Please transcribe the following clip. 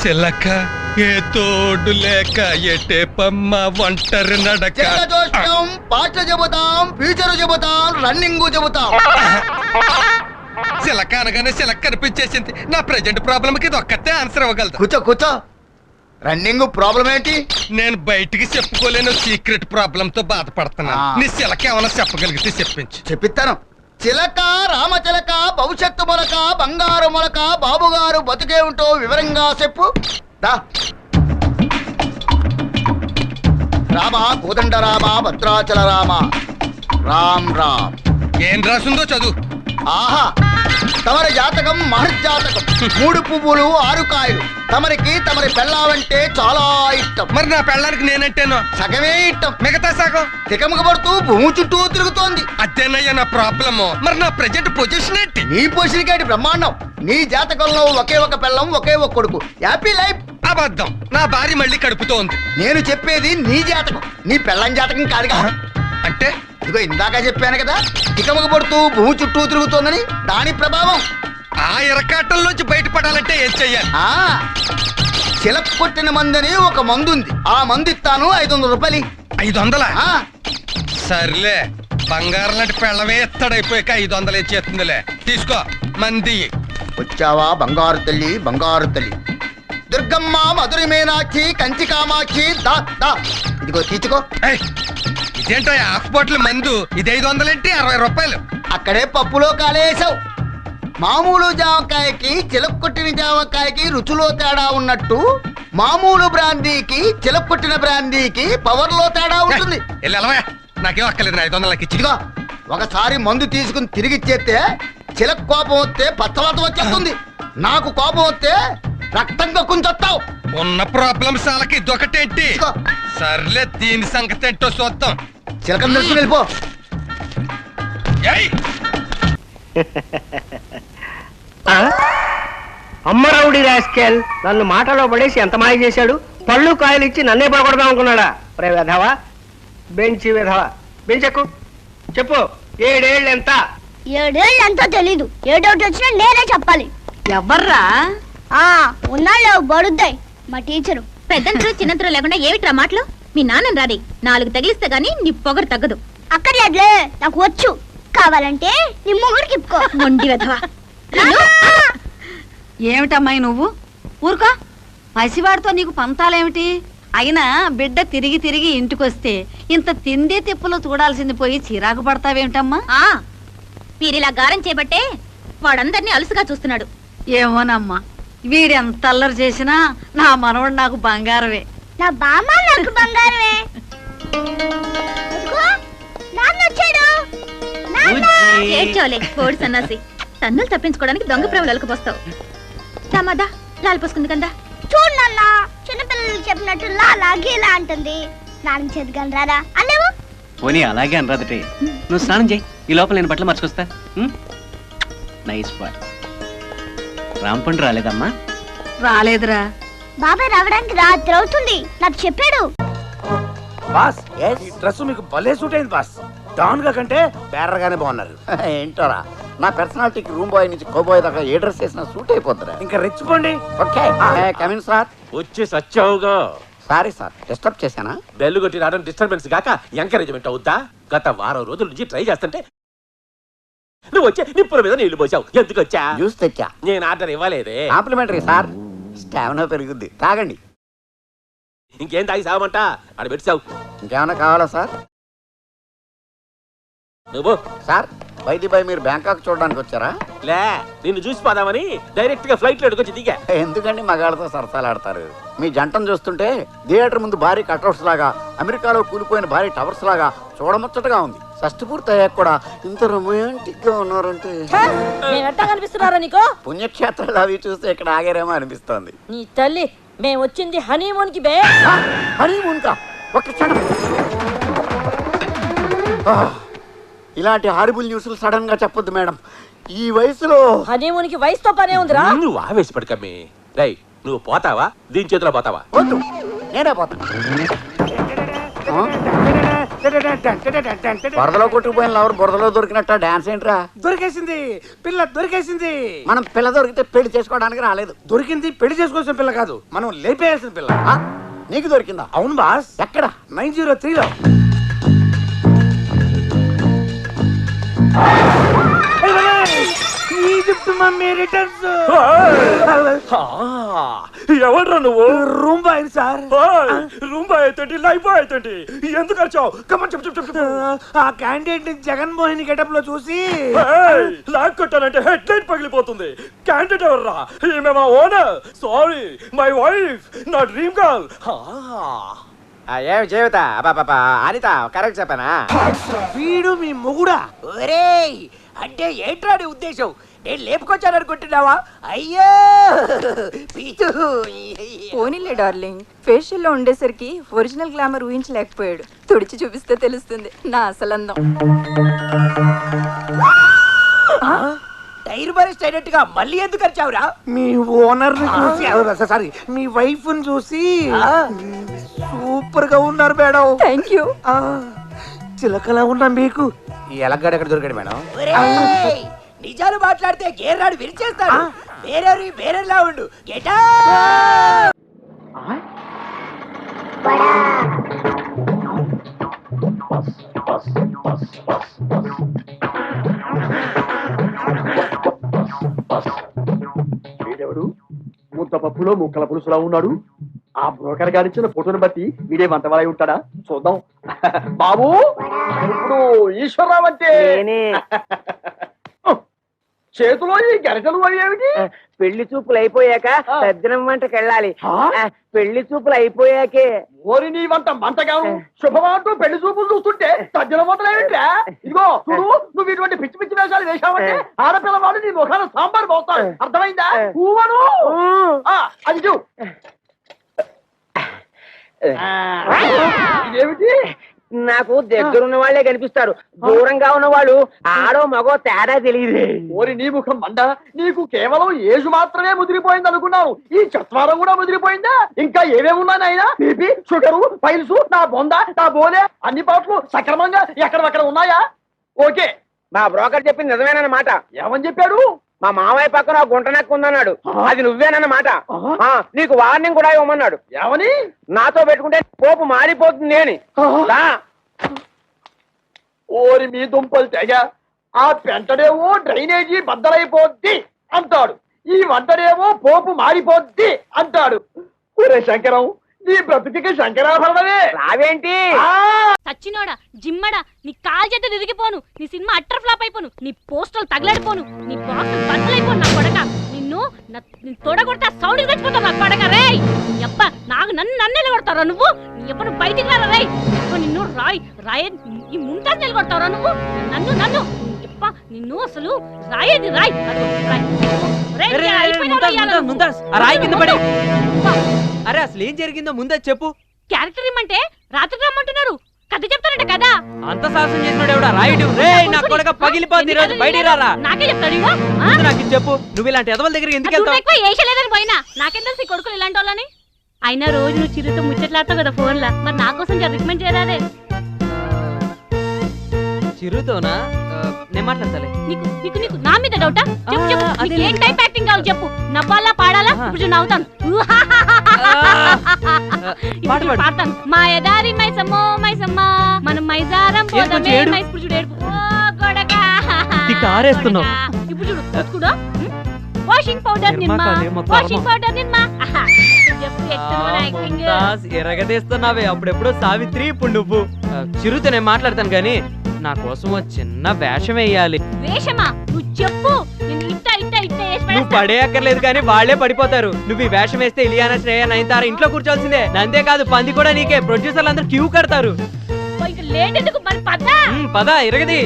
చిలక ఏ తోడు లేక ఎటే పమ్మ ఒంటరి నడక. పాటలు చెబుతాం, ఫ్యూచర్ చెబుతాం, రన్నింగ్ చెబుతాం. చిలక అనగానే చిలక కనిపించేసింది. నా ప్రెజెంట్ ప్రాబ్లం కి ఇది ఒక్కతే ఆన్సర్ ఇవ్వగలదు. కూర్చో కూర్చో. రన్నింగ్ ప్రాబ్లం ఏంటి? నేను బయటికి చెప్పుకోలేను సీక్రెట్ ప్రాబ్లం తో బాధపడుతున్నాను. నీ చిలక ఏమైనా చెప్పగలిగితే చెప్పించు. చెప్పిస్తాను. చిలక రామచిలక భవిష్యత్తు మొలక బంగారు మొలక బాబుగారు బతుకే ఉంటూ వివరంగా చెప్పు. దా రామ కోదండ రామ భద్రాచల రామ రామ్ రామ్. ఏం రాసిందో చదువు. ఆహా, తమరి జాతకం మహర్జాతకం. 3 పువ్వులు 6 కాయలు. తమరి పెళ్ళావంటే చాలా ఇష్టం. మరి నా పెళ్ళానికి నేనంటేనో సగమే ఇష్టం, మిగతా సగం తికమక పడుతూ భూమి చుట్టూ తిరుగుతోంది. అదేనయ్యా నా ప్రాబ్లము. మరి నా ప్రెజెంట్ పొజిషన్ ఏంటి? నీ పొజిషన్ ఏంటి? బ్రహ్మాండం. నీ జాతకంలో ఒకే ఒక పెళ్ళం, ఒకే ఒక కొడుకు. Happy life. అబద్ధం. నా భార్య మళ్ళీ కడుపుతో ఉంది. నేను చెప్పేది నీ జాతకం, నీ పెళ్ళం జాతకం కాదుగా. అంటే ఇదిగో ఇందాక చెప్పాను కదా, తికమక పడుతూ భూమి చుట్టూ తిరుగుతోందని. దాని ప్రభావం. ఆ ఇరకాటంలోంచి బయటపడాలంటే ఏం చెయ్యాలి? చిలక కొట్టిన మందని ఒక మందు ఉంది. ఆ మందు ఇస్తాను, 500 రూపాయలు. 500? సర్లే, బంగారం లాంటి పెళ్ళమే ఎత్తడైపోయాక 500 ఇచ్చేస్తుందిలే. తీసుకో మంది. వచ్చావా బంగారు తల్లి, బంగారు తల్లి. దుర్గమ్మ, మధురి మీనాక్షి, కంచి కామాక్షి. దా దా, ఇదిగో తీసుకో. ఇదేంటో 1/2 బాటిల్ మందు. ఇది 500 ఏంటి? 60 రూపాయలు. అక్కడే పప్పులో కాలేసావు. మామూలు జామకాయకి చిలక కొట్టిన జామకాయకి రుచిలో తేడా ఉన్నట్టు, మామూలు బ్రాందీకి చిలక కొట్టిన బ్రాందీకి పవర్ లో తేడా ఉంటుంది. నాకేం అక్కర్లేదు. 500 ఇచ్చి. ఇదిగో, ఒకసారి మందు తీసుకుని తిరిగిచ్చేస్తే చిలక కోపం వస్తే పచ్చవాత వచ్చేస్తుంది. నాకు కోపం వస్తే రక్తం కక్కుంచొస్తావు. ఉన్న ప్రాబ్లమ్స్ వాళ్ళకి ఇదొకటేంటి? సర్లే, దీని సంగతి ఏంటో చూద్దాం. చిలకం తెలుసుకుని వెళ్ళిపో. అమ్మరౌడి రాస్కెల్ నన్ను మాటలో పడేసి ఎంత మాయ చేశాడు. పళ్ళు కాయలు ఇచ్చి నన్నే పడగొడదాం అనుకున్నాడా? రే వెధవా, బెంచి వెధవా, బెంచెక్కు. చెప్పు, 7 ఏళ్ళు ఎంత? 7 ఏళ్ళు ఎంతో తెలీదు. ఏ డౌట్ వచ్చినా నేనే చెప్పాలి. ఎవర్రా? ఉన్నాళ్ళు బడుద్దాయి మా టీచరు. పెద్దంతరు చిన్నంతరు లేకుండా ఏమిట్రా మాటలు? మీ నాన్న రాది 4 తగిలిస్తే గానీ నీ పొగరు తగ్గదు. అక్కర్లేదులే, నాకు వచ్చు. కావాలంటే నీ మొగుడికి ఇప్పుకో. మొండి వెధవా. ఏమిటమ్మాయి నువ్వు? ఊరుకో. పసివాడితో నీకు పంతాలేమిటి? అయినా బిడ్డ తిరిగి తిరిగి ఇంటికొస్తే ఇంత తిండి తిప్పులు చూడాల్సింది పోయి చిరాకు పడతావేమిటమ్మా? మీరిలా గారం చేపట్టే వాడందరినీ అలుసుగా చూస్తున్నాడు. ఏమోనమ్మా, వీడెంత అల్లరి చేసినా నా మనవడు నాకు బంగారమే. నా బామ్మ నాకు బంగారమే. ఏడ్చోలే కోడి సన్నాసి. తన్నులు తప్పించుకోవడానికి దొంగ ప్రేమలు అలకపోస్తావు. దామాదా లాలు పోసుకుంది కదా. చూడు నాన్న, చిన్నపిల్లలు చెప్పినట్టు లాలా గీలా అంటుంది. స్నానం చేద్దాం రారా అలేవు. పోనీ అలాగే అనరాదటే. నువ్వు స్నానం చేయి, ఈ లోపల నేను బట్టలు మర్చుకొస్తా. Nice boy. రాంపండు రాలేదమ్మా? రాలేదురా. బాబాయ్ రావడానికి రాత్రి అవుతుంది, నాకు చెప్పాడు. బాస్, ఈ డ్రెస్ మీకు భలే సూట్ అయింది బాస్. డాన్ గా కంటే బేరర్ గానే బాగున్నారు. ఏంటోరా, నా పర్సనాలిటీకి రూమ్ బాయ్ నుంచి కోబాయ్ దాకా ఏ డ్రెస్ చేసినా సూట్ అయిపోద్దిరా. ఇంకా రెచ్చిపోండి. Okay, come in sir. వచ్చి సచ్చావుగా. సారీ సార్, డిస్టర్బ్ చేశానా? బెల్లు కొట్టి రావడం డిస్టర్బెన్స్ గాక ఎంకరేజ్మెంట్ అవుద్దా? గత వారం రోజుల నుంచి ట్రై చేస్తుంటే నువ్వు వచ్చే నిప్పుల మీద నీళ్లు పోసావు. ఎందుకు వచ్చా? జ్యూస్ తెచ్చా. నేను ఆర్డర్ ఇవ్వలేదే. కాంప్లిమెంటరీ సార్, స్టామినా పెరుగుద్ది, తాగండి. ఇంకేం తాగి సావమంట? అక్కడ పెట్టావు. ఇంకేమైనా కావాలా సార్? నువ్వు సార్, బయటి బై మీరు బ్యాంకాక్ చూడడానికి వచ్చారా? లే, నిన్ను చూసి పోదామని డైరెక్ట్ గా ఫ్లైట్ లో ఎడుకొచ్చి దిగా. ఎందుకండి మగాళ్ళతో సరసాలాడతారు? మీ జంటను చూస్తుంటే థియేటర్ ముందు భారీ కట్అవుట్స్ లాగా, అమెరికాలో కూలిపోయిన భారీ టవర్స్ లాగా చూడముచ్చటగా ఉంది. షష్టి పూర్తి అయ్యాక కూడా ఇంత రొమాంటిక్ గా ఉన్నారంటే కనిపిస్తున్నారా నీకు? పుణ్యక్షేత్రాలు అవి చూస్తే ఇక్కడ ఆగారేమో అనిపిస్తోంది. నీ తల్లి, మేము వచ్చింది హనీమూన్ కి. హనీమూన్ కా? ఒక క్షణం. ఇలాంటి హారిబుల్ న్యూస్లు సడన్ గా చెప్పొద్దు మేడం. ఈ వయసులో హనీమూన్ కి వయసుతో పనే ఉందిరా. నువ్వు ఆవేశపడకమ్మి. రై, నువ్వు పోతావా? దీని చేతిలో పోతావా? వద్దు, నేనే పోతాను. వరదలో కొట్టుకుపోయిన లవర్ బురదలో దొరికినట్ట డాన్స్ ఏంట్రా? దొరికేసింది పిల్ల దొరికేసింది. మనం పిల్ల దొరికితే పెళ్లి చేసుకోవడానికి రాలేదు. దొరికింది పెళ్లి చేసుకోవాల్సిన పిల్ల కాదు, మనం లేపేయాల్సిన పిల్ల. ఆ, నీకు దొరికిందా? అవును బాస్. ఎక్కడ? 903లో. Egypt mummy returns. ఎవడ్రా నువ్వు? Room boy sir. రూమ్ అయితే లైఫ్ అయితే ఎందుకు వచ్చావు? కమన్ చెప్పు చెప్పు చెప్పు. ఆ క్యాండిడేట్ ని జగన్మోహన్ గెటప్ లో చూసి లాక్ కొట్టానంటే హెడ్ లైట్ పగిలిపోతుంది. క్యాండిడేట్ ఎవర్రా? ఈమె మా ఓనర్. సారీ, మై వైఫ్, నా డ్రీమ్ గర్ల్. ఏమి జీవిత అనిత కరెక్ట్ చెప్పానా? వీడు మీ మొగుడా? ఒరేయ్, అంటే ఏంట్రా నీ ఉద్దేశం? నేను లేపుకొచ్చాను అనుకుంటున్నావా? అయ్యో పీచు. పోనీలే డార్లింగ్, ఫేషియల్ లో ఉండేసరికి ఒరిజినల్ గ్లామర్ ఊహించలేకపోయాడు. తుడిచి చూపిస్తే తెలుస్తుంది నా అసలందం. టైర్ బరెస్ట్ అయినట్టుగా మళ్ళీ ఎందుకు వచ్చావురా? మీ ఓనర్ ని చూసి, సారీ మీ వైఫ్ ని చూసి సూపర్ గా ఉన్నారు మేడం. Thank you. చిలకలా ఉన్నా మీకు ఎలగడ ఎక్కడ దొరికాడు మేడం? నిజాలు మాట్లాడితే గేర్రాడు విరిచేస్తాడు. వేరేలా ఉండు. గెటా వీడెవడు? ముద్ద పప్పులో ముక్కల పులుసులా ఉన్నాడు. ఆ బ్రోకర్ గారిచ్చిన ఫోటోని బట్టి వీడే వంటవాలై ఉంటాడా? చూద్దాం. బాబు, ఇప్పుడు ఈశ్వరరావు అంటే చేతిలో ఈ గరిటలు అవి ఏమిటి? పెళ్లి చూపులు అయిపోయాక సజ్జనం వంటకి వెళ్ళాలి. పెళ్లి చూపులు అయిపోయాకే. ఓరి నీ వంట మంటగాను శుభమాటూ పెళ్లి చూపులు చూస్తుంటే సజ్జల మొదలైంటే. ఇదిగో చూడు, నువ్వు ఇటువంటి పిచ్చి పిచ్చి వేషాలు వేశావంటే ఆడపిల్లవాడు నీ ముఖాన సాంబార్ పోతాడు. అర్థమైందా? ఊవను అది చూ. ఇదేమిటి? నాకు దగ్గరున్న వాళ్ళే కనిపిస్తారు, దూరంగా ఉన్న వాళ్ళు ఆడో మగో తేడా తెలియదు. ఓరి నీ ముఖం మండ, నీకు కేవలం ఏజు మాత్రమే ముదిరిపోయింది అనుకున్నావు. ఈ చత్వారం కూడా ముదిరిపోయిందా? ఇంకా ఏమేమి ఉన్నాయి నాయనా? బీపీ, షుగరు, పైల్స్, నా బొంద, నా బోలే అన్ని పాటలు సక్రమంగా ఎక్కడెక్కడ ఉన్నాయా? ఓకే, మా బ్రోకర్ చెప్పింది నిజమేనన్నమాట. ఏమని చెప్పాడు? మా మామయ్య పక్కన గుంట నక్కు ఉందన్నాడు. అది నువ్వేనన్నమాట. నీకు వార్నింగ్ కూడా ఇవ్వమన్నాడు. ఏమని? నాతో పెట్టుకుంటే పోపు మారిపోతుంది అని. ఓరి మీ దుంపలు తెగ, ఆ పెంటడేమో డ్రైనేజీ బద్దలైపోద్ది అంటాడు, ఈ వంటడేమో పోపు మారిపోద్ది అంటాడు. ఒరే శంకరం, నీ బ్రతుకి శంకరాభరణమే. రావేంటి? సచ్చినోడా, జిమ్మడా, నీ కాల్ చేత తిరిగిపోను, నీ సినిమా అట్టర్ ఫ్లాప్ అయిపోను, నీ పోస్టర్లు తగలడిపోను, నీ బాక్స్ బద్దలైపోను నా కొడక. నిన్ను తొడగొడతా సౌండ్ తెచ్చిపోతావు నా కొడక. రే అబ్బ, నాకు నన్ను కొడతారా నువ్వు? నీ ఎప్పుడు బయటికి రారా? రే నిన్ను రాయ ఈ ముంటాజ్ నిలగొడతావురా నువ్వు? నన్ను నిన్ను అసలు రాయేది రాయ్. రాయి కింద పడి. అరే అసలు ఏం జరిగిందో ముందే చెప్పు. క్యారెక్టర్ ఇమ్మంటే రాత్రి రమ్మంటున్నారు, కథ చెప్తారంట కదా. అంత సాహసం చేసినాడు ఎవడా? రాయుడు. రే నా కొడక పగిలిపోద్ది, రోజు బయటికి రారా. నాకే చెప్తాడు. నాకు చెప్పు, నువ్వు ఇలాంటి ఎదవల దగ్గర ఎందుకు వెళ్తావు? ఎక్కువ ఏషలేదని పోయినా నాకేం తెలుసు ఈ కొడుకులు ఇలాంటి వాళ్ళని. అయినా రోజు నువ్వు చిరుతో ముచ్చట్లాడతావు కదా ఫోన్ లా, మరి నా కోసం రికమెండ్ చేయరాదే? చిరుతోనా? నేను మాట్లాడతాలే. నీకు నా మీద డౌటా? చెప్పు ఏం టైప్ యాక్టింగ్ కావాలి చెప్పు. నవ్వాలా పాడాలా? ఇప్పుడు నవ్వుతాను. పాడతాను. మాయదారి మైసమ్మో మైసమ్మ, మనం మైజారం పోదామే మైస్. ఇప్పుడు చూడు ఏడుపు. ఓ గొడగా ఇప్పుడు చూడు కూడా. వాషింగ్ పౌడర్ నిమ్మ, వాషింగ్ పౌడర్ నిమ్మ. ఎరగదీస్తున్నావే. అప్పుడెప్పుడో సావిత్రి, ఇప్పుడు నువ్వు. చిరుతో నేను మాట్లాడతాను గాని నా కోసం ఓ చిన్న వేషం వేయాలి. వేషమా? నువ్వు చెప్పు. నువ్వు పడేయక్కర్లేదు కానీ వాళ్ళే పడిపోతారు. నువ్వు ఈ వేషం వేస్తే ఇలియానా, శ్రేయ, నయనతార ఇంట్లో కూర్చోవాల్సిందే. అంతేకాదు పంది కూడా నీకే. ప్రొడ్యూసర్లు అందరూ క్యూ కడతారు. లేట్ ఎందుకు? మరి పద ఇరగది.